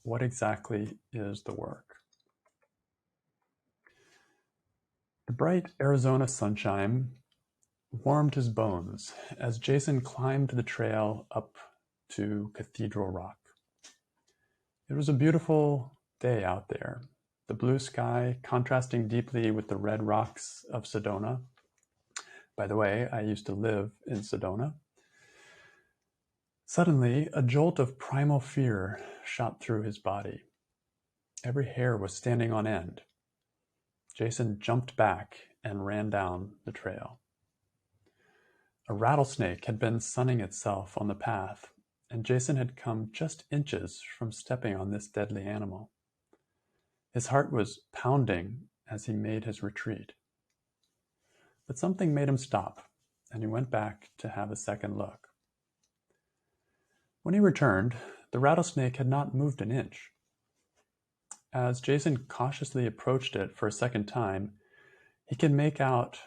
what exactly is the work? The bright Arizona sunshine warmed his bones as Jason climbed the trail up to Cathedral Rock. It was a beautiful day out there, the blue sky contrasting deeply with the red rocks of Sedona. By the way, I used to live in Sedona. Suddenly, a jolt of primal fear shot through his body. Every hair was standing on end. Jason jumped back and ran down the trail. A rattlesnake had been sunning itself on the path, and Jason had come just inches from stepping on this deadly animal. His heart was pounding as he made his retreat. But something made him stop, and he went back to have a second look. When he returned, the rattlesnake had not moved an inch. As Jason cautiously approached it for a second time, he could make out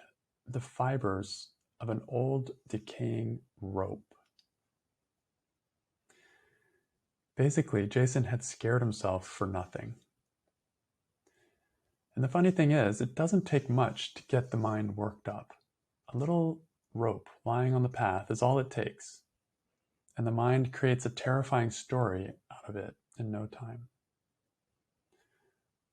the fibers of an old, decaying rope. Basically, Jason had scared himself for nothing. And the funny thing is, it doesn't take much to get the mind worked up. A little rope lying on the path is all it takes. And the mind creates a terrifying story out of it in no time.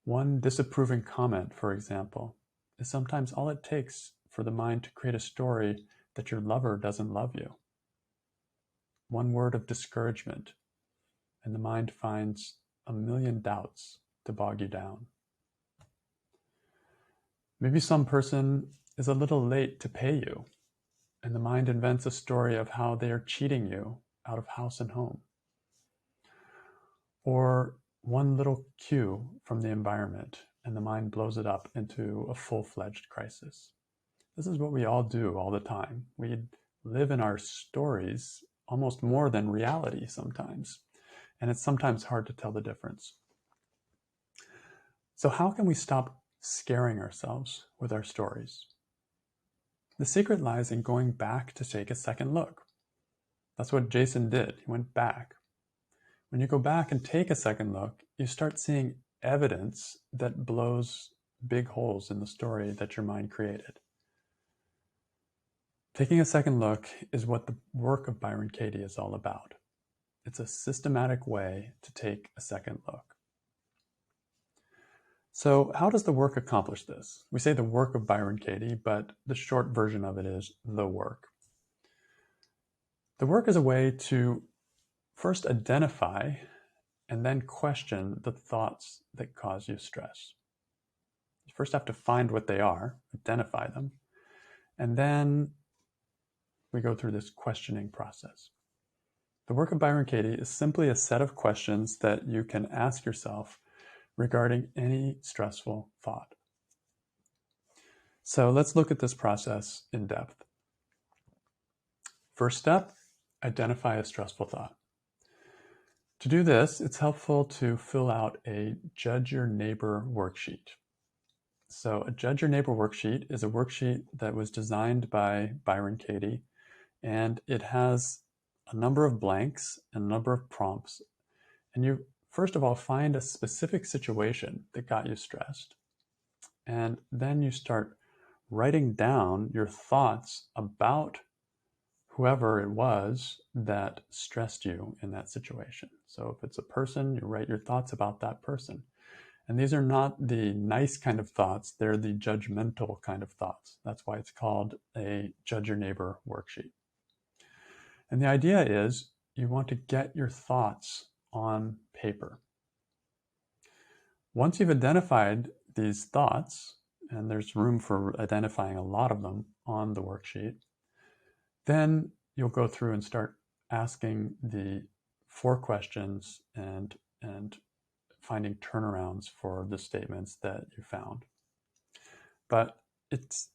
One disapproving comment, for example, is sometimes all it takes for the mind to create a story that your lover doesn't love you. One word of discouragement, and the mind finds a million doubts to bog you down. Maybe some person is a little late to pay you, and the mind invents a story of how they are cheating you out of house and home. Or one little cue from the environment, and the mind blows it up into a full-fledged crisis. This is what we all do all the time. We live in our stories almost more than reality sometimes, and it's sometimes hard to tell the difference. So how can we stop scaring ourselves with our stories? The secret lies in going back to take a second look. That's what Jason did. He went back. When you go back and take a second look, you start seeing evidence that blows big holes in the story that your mind created. Taking a second look is what the work of Byron Katie is all about. It's a systematic way to take a second look. So how does the work accomplish this? We say the work of Byron Katie, but the short version of it is the work. The work is a way to first identify and then question the thoughts that cause you stress. You first have to find what they are, identify them, and then we go through this questioning process. The work of Byron Katie is simply a set of questions that you can ask yourself regarding any stressful thought. So let's look at this process in depth. First step, identify a stressful thought. To do this, it's helpful to fill out a Judge Your Neighbor worksheet. So a Judge Your Neighbor worksheet is a worksheet that was designed by Byron Katie, and it has a number of blanks and a number of prompts. And you, first of all, find a specific situation that got you stressed. And then you start writing down your thoughts about whoever it was that stressed you in that situation. So if it's a person, you write your thoughts about that person. And these are not the nice kind of thoughts, they're the judgmental kind of thoughts. That's why it's called a Judge Your Neighbor worksheet. And the idea is you want to get your thoughts on paper. Once you've identified these thoughts, and there's room for identifying a lot of them on the worksheet, then you'll go through and start asking the 4 questions and finding turnarounds for the statements that you found. But it's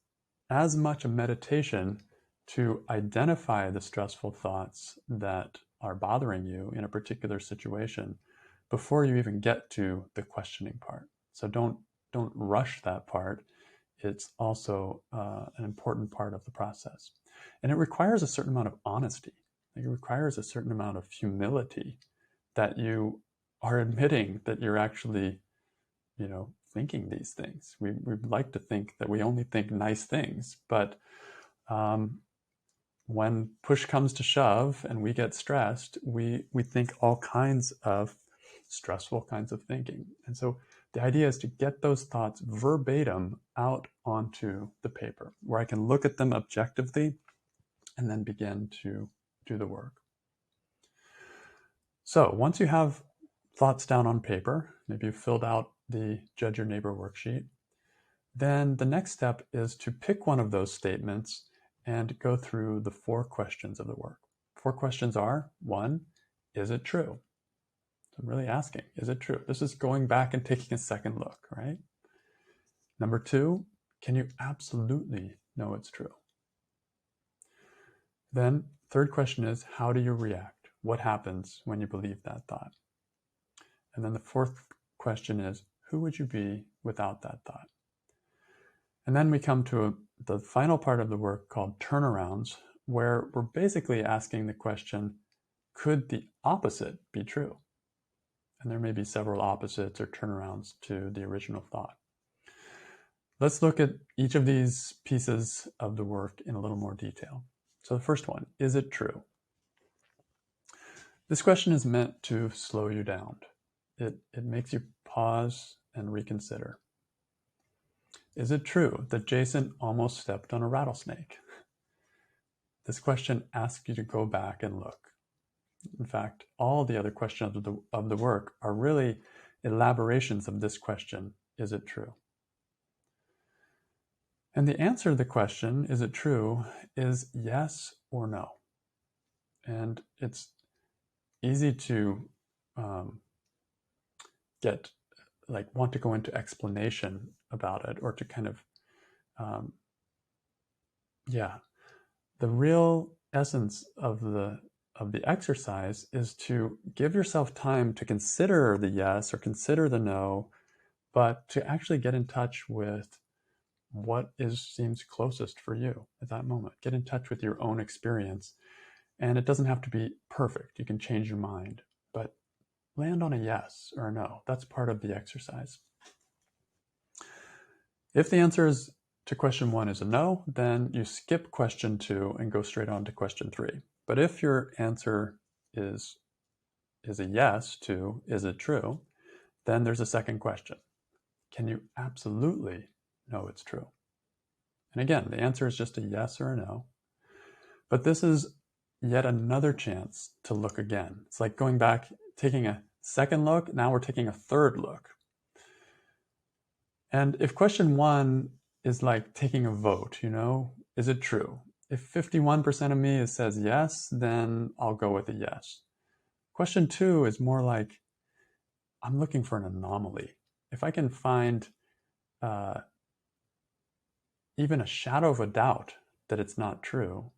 as much a meditation to identify the stressful thoughts that are bothering you in a particular situation before you even get to the questioning part. So don't rush that part. It's also an important part of the process. And it requires a certain amount of honesty. It requires a certain amount of humility that you are admitting that you're actually, thinking these things. We like to think that we only think nice things, but when push comes to shove and we get stressed, we think all kinds of stressful kinds of thinking. And so the idea is to get those thoughts verbatim out onto the paper where I can look at them objectively and then begin to do the work. So once you have thoughts down on paper, maybe you've filled out the Judge Your Neighbor worksheet, then the next step is to pick one of those statements and go through the 4 questions of the work. 4 questions are: 1, is it true? So I'm really asking, is it true? This is going back and taking a second look, right? Number 2, can you absolutely know it's true? Then 3rd question is, how do you react? What happens when you believe that thought? And then the 4th question is, who would you be without that thought? And then we come to the final part of the work called turnarounds, where we're basically asking the question, could the opposite be true? And there may be several opposites or turnarounds to the original thought. Let's look at each of these pieces of the work in a little more detail. So the first one, is it true? This question is meant to slow you down. It makes you pause and reconsider. Is it true that Jason almost stepped on a rattlesnake? This question asks you to go back and look. In fact, all the other questions of the work are really elaborations of this question, is it true? And the answer to the question, is it true, is yes or no. And it's easy to want to go into explanation about it, or to kind of, the real essence of the exercise is to give yourself time to consider the yes or consider the no, but to actually get in touch with what seems closest for you at that moment. Get in touch with your own experience. And it doesn't have to be perfect. You can change your mind, but land on a yes or a no. That's part of the exercise. If the answer to question 1 is a no, then you skip question 2 and go straight on to question 3. But if your answer is a yes to, is it true, then there's a second question. Can you absolutely know it's true? And again, the answer is just a yes or a no. But this is yet another chance to look again. It's like going back, taking a second look. Now we're taking a third look. And if question 1 is like taking a vote, is it true? If 51% of me says yes, then I'll go with a yes. Question 2 is more like, I'm looking for an anomaly. If I can find even a shadow of a doubt that it's not true,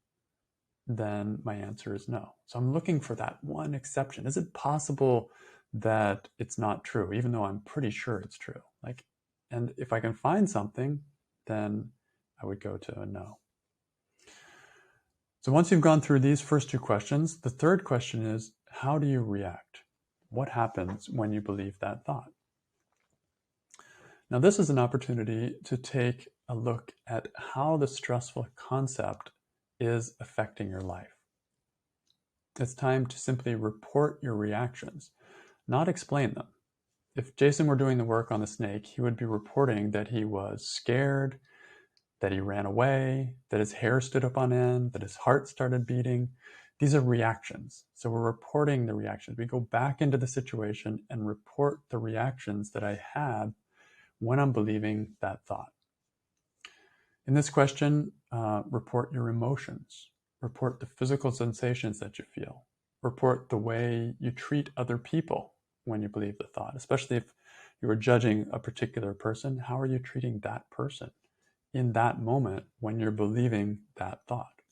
then my answer is no. So I'm looking for that one exception. Is it possible that it's not true, even though I'm pretty sure it's true? And if I can find something, then I would go to a no. So once you've gone through these first 2 questions, the third question is, how do you react? What happens when you believe that thought? Now, this is an opportunity to take a look at how the stressful concept is affecting your life. It's time to simply report your reactions, not explain them. If Jason were doing the work on the snake, he would be reporting that he was scared, that he ran away, that his hair stood up on end, that his heart started beating. These are reactions. So we're reporting the reactions. We go back into the situation and report the reactions that I had when I'm believing that thought. In this question, report your emotions. Report the physical sensations that you feel. Report the way you treat other people when you believe the thought, especially if you were judging a particular person. How are you treating that person in that moment when you're believing that thought?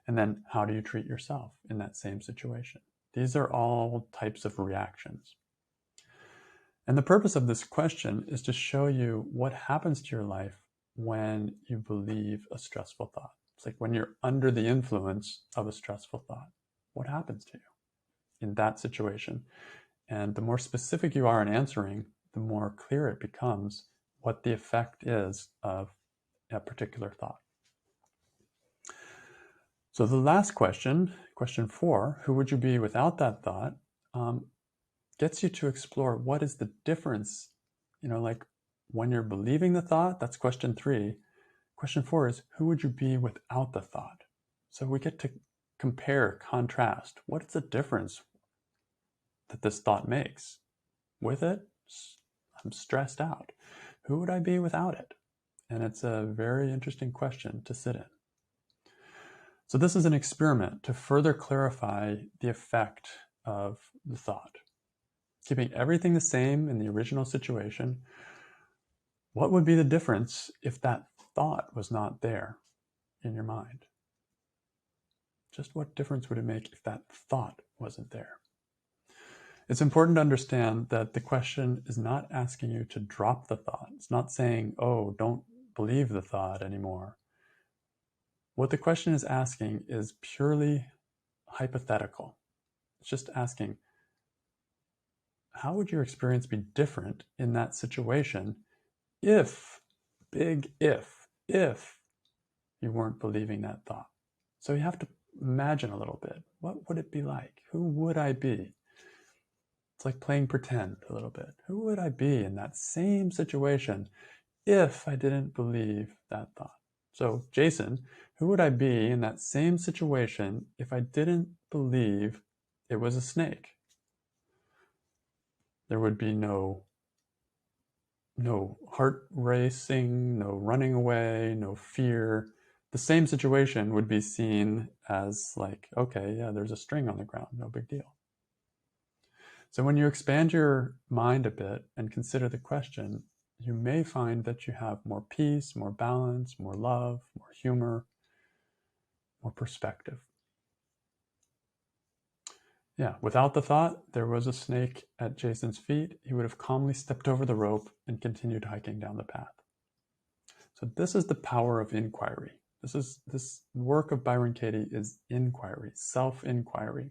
And then how do you treat yourself in that same situation? These are all types of reactions. And the purpose of this question is to show you what happens to your life when you believe a stressful thought. It's like when you're under the influence of a stressful thought. What happens to you in that situation? And the more specific you are in answering, the more clear it becomes what the effect is of a particular thought. So the last question, question 4, who would you be without that thought, gets you to explore what is the difference, like when you're believing the thought, that's question 3. Question 4 is, who would you be without the thought? So we get to compare, contrast. What is the difference that this thought makes? With it, I'm stressed out. Who would I be without it? And it's a very interesting question to sit in. So this is an experiment to further clarify the effect of the thought. Keeping everything the same in the original situation, what would be the difference if that thought was not there in your mind? Just what difference would it make if that thought wasn't there? It's important to understand that the question is not asking you to drop the thought. It's not saying, oh, don't believe the thought anymore. What the question is asking is purely hypothetical. It's just asking, how would your experience be different in that situation if, big if you weren't believing that thought? So you have to imagine a little bit. What would it be like? Who would I be? It's like playing pretend a little bit. Who would I be in that same situation if I didn't believe that thought? So, Jason, who would I be in that same situation if I didn't believe it was a snake? There would be no heart racing, no running away, no fear. The same situation would be seen as like, okay, yeah, there's a string on the ground, no big deal. So when you expand your mind a bit and consider the question, you may find that you have more peace, more balance, more love, more humor, more perspective. Yeah, without the thought, there was a snake at Jason's feet. He would have calmly stepped over the rope and continued hiking down the path. So this is the power of inquiry. This work of Byron Katie is inquiry, self-inquiry.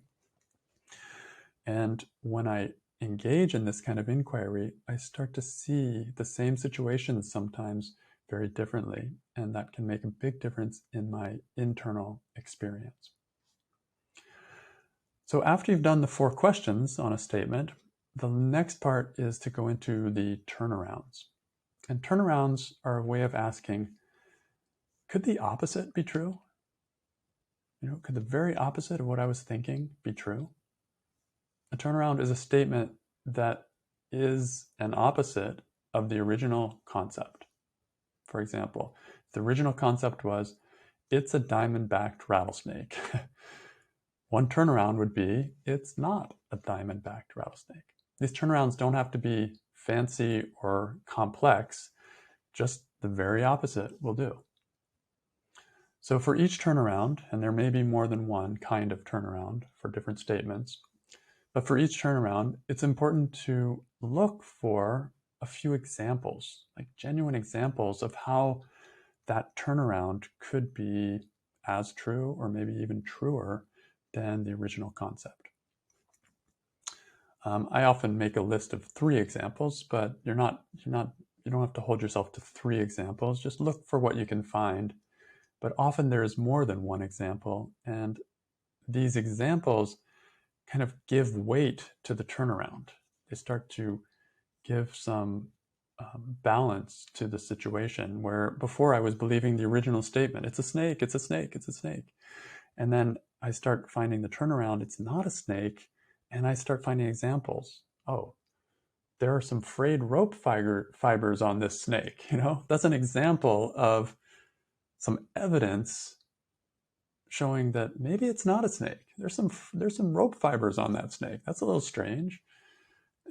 And when I engage in this kind of inquiry, I start to see the same situations sometimes very differently, and that can make a big difference in my internal experience. So after you've done the 4 questions on a statement, the next part is to go into the turnarounds. And turnarounds are a way of asking, could the opposite be true? Could the very opposite of what I was thinking be true? A turnaround is a statement that is an opposite of the original concept. For example, the original concept was, it's a diamond-backed rattlesnake. One turnaround would be, it's not a diamond-backed rattlesnake. These turnarounds don't have to be fancy or complex, just the very opposite will do. So for each turnaround, and there may be more than one kind of turnaround for different statements, but for each turnaround, it's important to look for a few examples, like genuine examples of how that turnaround could be as true or maybe even truer than the original concept. I often make a list of 3 examples, but you don't have to hold yourself to 3 examples. Just look for what you can find. But often there is more than one example, and these examples kind of give weight to the turnaround. They start to give some balance to the situation, where before I was believing the original statement, it's a snake, it's a snake, it's a snake. And then I start finding the turnaround, it's not a snake, and I start finding examples. Oh, there are some frayed rope fibers on this snake. That's an example of some evidence showing that maybe it's not a snake. There's some rope fibers on that snake. That's a little strange.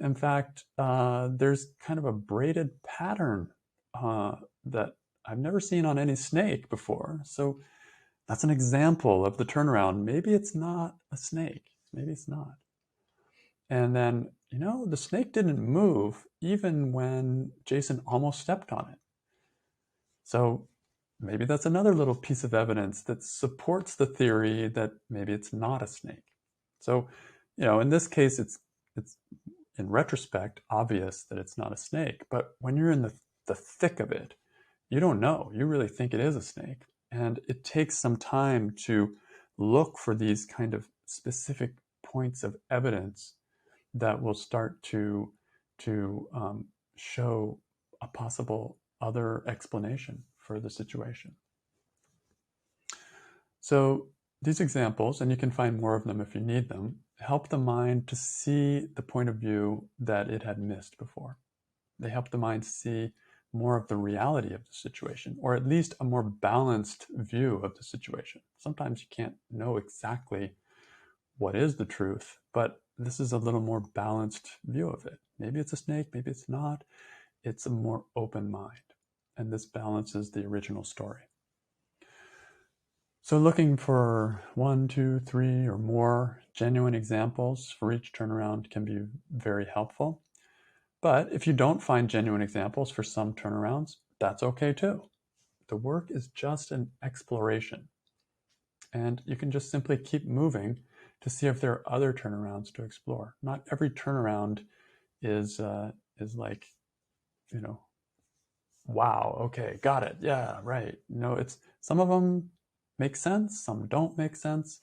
In fact, there's kind of a braided pattern that I've never seen on any snake before. So that's an example of the turnaround. Maybe it's not a snake. Maybe it's not. And then, the snake didn't move even when Jason almost stepped on it. So maybe that's another little piece of evidence that supports the theory that maybe it's not a snake. So, in this case, it's in retrospect, obvious that it's not a snake. But when you're in the thick of it, you don't know. You really think it is a snake. And it takes some time to look for these kind of specific points of evidence that will start to show a possible other explanation for the situation. So these examples, and you can find more of them if you need them, help the mind to see the point of view that it had missed before. They help the mind see more of the reality of the situation, or at least a more balanced view of the situation. Sometimes you can't know exactly what is the truth, but this is a little more balanced view of it. Maybe it's a snake, maybe it's not. It's a more open mind, and this balances the original story. So looking for 1, 2, 3, or more genuine examples for each turnaround can be very helpful. But if you don't find genuine examples for some turnarounds, that's okay too. The work is just an exploration. And you can just simply keep moving to see if there are other turnarounds to explore. Not every turnaround is like, wow, okay, got it, yeah, right. It's some of them make sense, some don't make sense.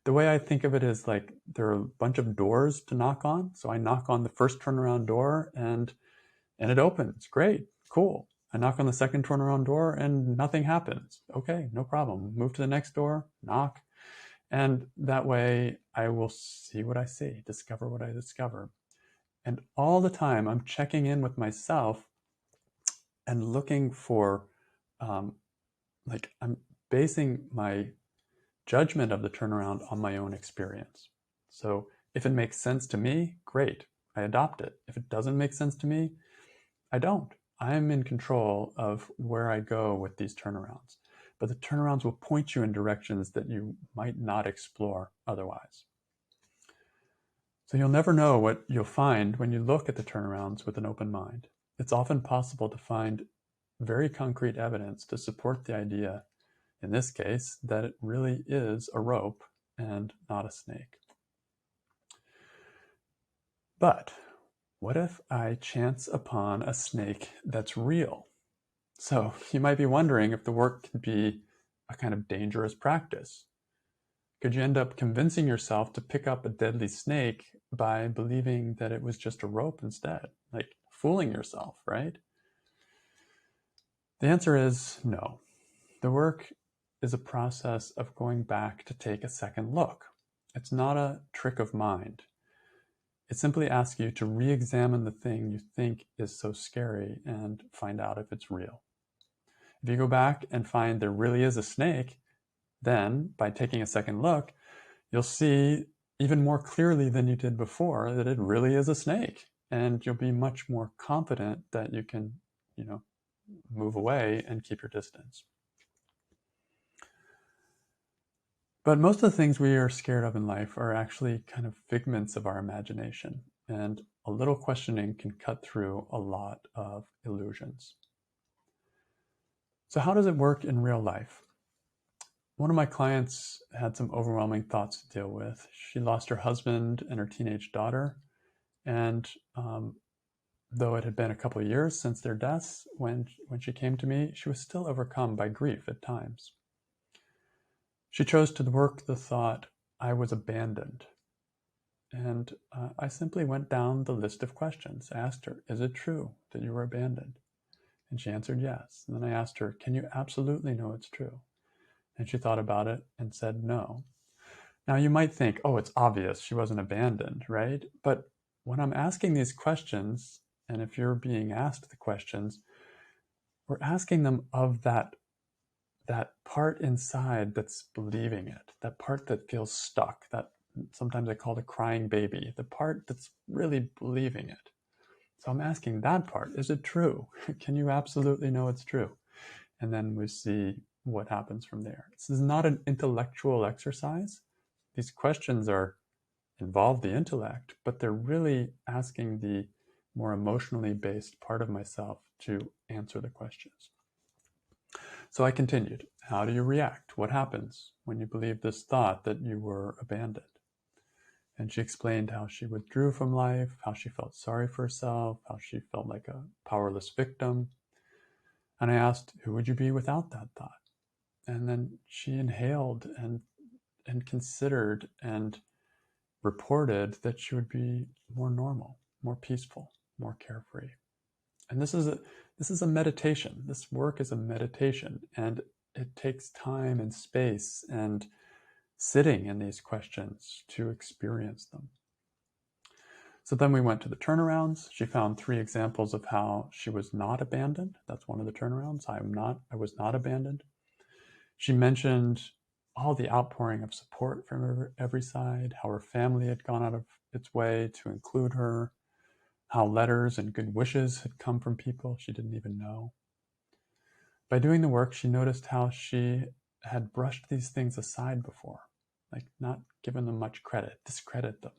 The way I think of it is like there are a bunch of doors to knock on. So I knock on the first turnaround door and it opens. Great, cool. I knock on the second turnaround door and nothing happens. Okay, no problem. Move to the next door, knock. And that way I will see what I see, discover what I discover. And all the time I'm checking in with myself and looking for, I'm basing my judgment of the turnaround on my own experience. So if it makes sense to me, great, I adopt it. If it doesn't make sense to me, I don't. I'm in control of where I go with these turnarounds. But the turnarounds will point you in directions that you might not explore otherwise. So you'll never know what you'll find when you look at the turnarounds with an open mind. It's often possible to find very concrete evidence to support the idea, in this case, that it really is a rope and not a snake. But what if I chance upon a snake that's real? So you might be wondering if the work can be a kind of dangerous practice. Could you end up convincing yourself to pick up a deadly snake by believing that it was just a rope instead? Like fooling yourself, right? The answer is no. The work is a process of going back to take a second look. It's not a trick of mind. It simply asks you to re-examine the thing you think is so scary and find out if it's real. If you go back and find there really is a snake, then by taking a second look, you'll see even more clearly than you did before that it really is a snake. And you'll be much more confident that you can, move away and keep your distance. But most of the things we are scared of in life are actually kind of figments of our imagination. And a little questioning can cut through a lot of illusions. So how does it work in real life? One of my clients had some overwhelming thoughts to deal with. She lost her husband and her teenage daughter. And though it had been a couple of years since their deaths, when she came to me, she was still overcome by grief at times. She chose to work the thought, I was abandoned. And I simply went down the list of questions. I asked her, is it true that you were abandoned? And she answered yes. And then I asked her, can you absolutely know it's true? And she thought about it and said no. Now you might think, oh, it's obvious she wasn't abandoned, right? But when I'm asking these questions, and if you're being asked the questions, we're asking them of that part inside that's believing it, that part that feels stuck, that sometimes I call the crying baby, the part that's really believing it. So I'm asking that part, is it true? Can you absolutely know it's true? And then we see what happens from there. This is not an intellectual exercise. These questions involve the intellect, but they're really asking the more emotionally based part of myself to answer the questions. So I continued. How do you react? What happens when you believe this thought that you were abandoned? And she explained how she withdrew from life, how she felt sorry for herself, how she felt like a powerless victim. And I asked, who would you be without that thought? And then she inhaled and considered and reported that she would be more normal, more peaceful, more carefree. And this is a meditation. This work is a meditation, and it takes time and space and sitting in these questions to experience them. So then we went to the turnarounds. She found 3 examples of how she was not abandoned. That's one of the turnarounds. I was not abandoned. She mentioned all the outpouring of support from every side, how her family had gone out of its way to include her, how letters and good wishes had come from people she didn't even know. By doing the work, she noticed how she had brushed these things aside before, like not given them much credit, discredit them.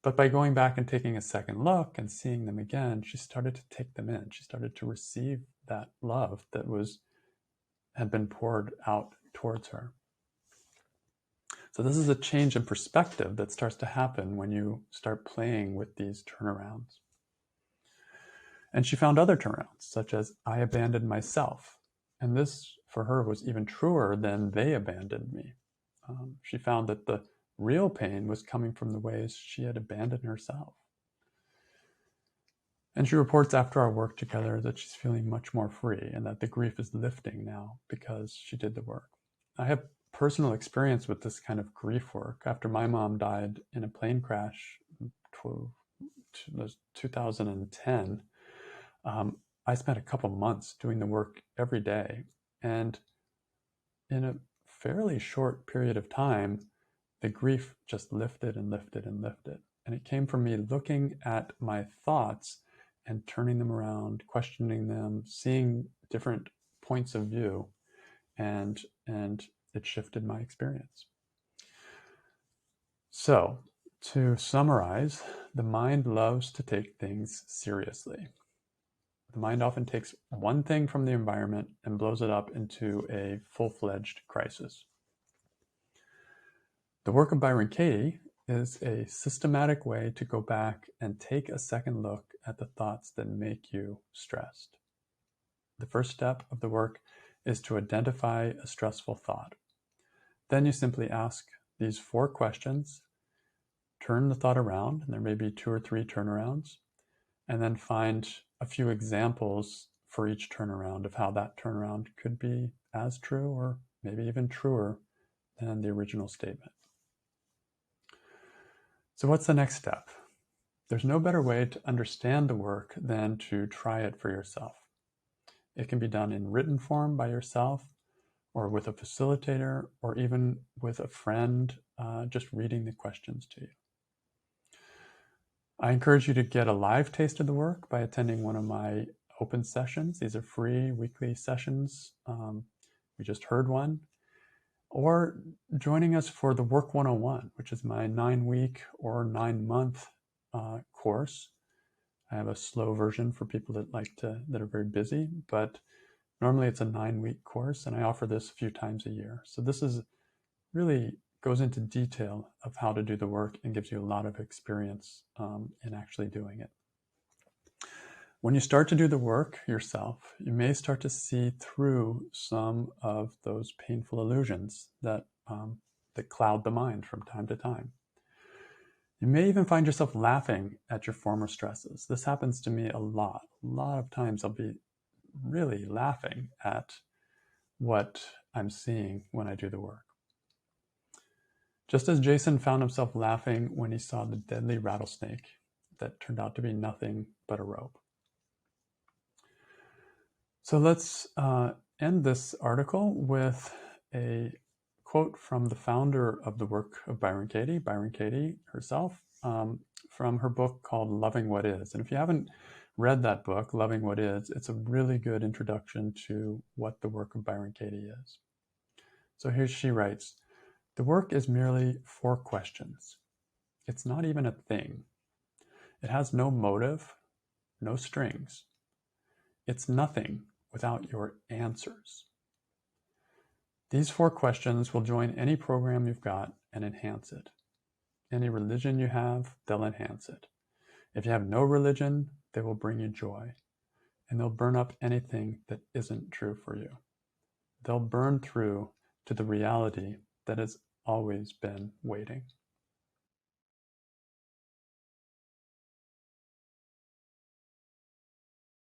But by going back and taking a second look and seeing them again, she started to take them in. She started to receive that love that had been poured out towards her. So this is a change in perspective that starts to happen when you start playing with these turnarounds. And she found other turnarounds, such as I abandoned myself. And this, for her, was even truer than they abandoned me. She found that the real pain was coming from the ways she had abandoned herself. And she reports after our work together that she's feeling much more free and that the grief is lifting now because she did the work. I have personal experience with this kind of grief work. After my mom died in a plane crash in 2010, I spent a couple months doing the work every day. And in a fairly short period of time, the grief just lifted and lifted and lifted. And it came from me looking at my thoughts and turning them around, questioning them, seeing different points of view, and it shifted my experience. So, to summarize, the mind loves to take things seriously. The mind often takes one thing from the environment and blows it up into a full-fledged crisis. The work of Byron Katie is a systematic way to go back and take a second look at the thoughts that make you stressed. The first step of the work is to identify a stressful thought. Then you simply ask these 4 questions, turn the thought around, and there may be 2 or 3 turnarounds, and then find a few examples for each turnaround of how that turnaround could be as true or maybe even truer than the original statement. So what's the next step? There's no better way to understand the work than to try it for yourself. It can be done in written form by yourself or with a facilitator or even with a friend, just reading the questions to you. I encourage you to get a live taste of the work by attending one of my open sessions. These are free weekly sessions. We just heard one. Or joining us for the Work 101, which is my 9-week or 9-month course. I have a slow version for people that are very busy, but normally it's a 9-week course, and I offer this a few times a year. So this is really goes into detail of how to do the work and gives you a lot of experience in actually doing it. When you start to do the work yourself, you may start to see through some of those painful illusions that cloud the mind from time to time. You may even find yourself laughing at your former stresses. This happens to me a lot. A lot of times I'll be really laughing at what I'm seeing when I do the work. Just as Jason found himself laughing when he saw the deadly rattlesnake that turned out to be nothing but a rope. So let's end this article with a quote from the founder of the Work of Byron Katie herself, from her book called Loving What Is. And if you haven't read that book, Loving What Is, it's a really good introduction to what the Work of Byron Katie is. So here she writes, the work is merely 4 questions. It's not even a thing. It has no motive, no strings. It's nothing without your answers. These 4 questions will join any program you've got and enhance it. Any religion you have, they'll enhance it. If you have no religion, they will bring you joy. And they'll burn up anything that isn't true for you. They'll burn through to the reality that has always been waiting.